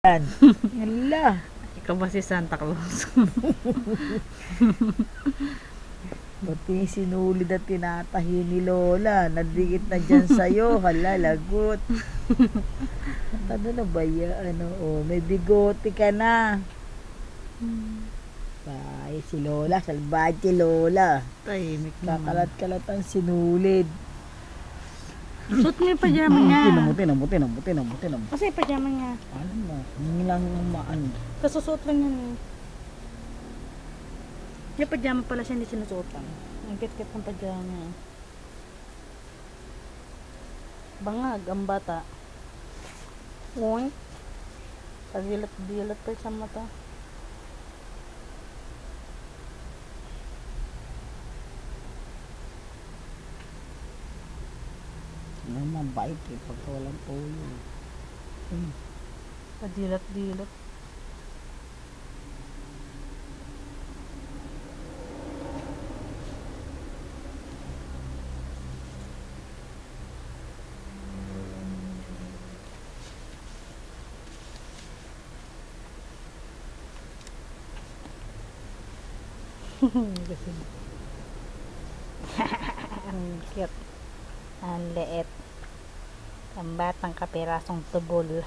Yan. Hala. Ikaw ba si Santa Claus? Pati sinulid at tinatahi ni Lola. Nadikit na dyan sa'yo. Hala, lagot. Ano na ba yan? May bigote ka na. Ay, si Lola. Salbahe Lola. Tahimik naman. Kakalat-kalat ang sinulid. Suot mo yung pajama niya. Tinamutin. Kasi yung pajama niya. Ano mo? Hindi lang maano. Kasusuot lang yan eh. Yung pajama pala siya hindi sinusuotan. Ang kit-kit ng pajama. Bangag ang bata. Uy. Pagilat-gilat pa sa mata. Ano mabait eh. Pagka walang puyo. Padilat-dilat. Ang cute. Ang liit. Ang batang kapirasong tubol.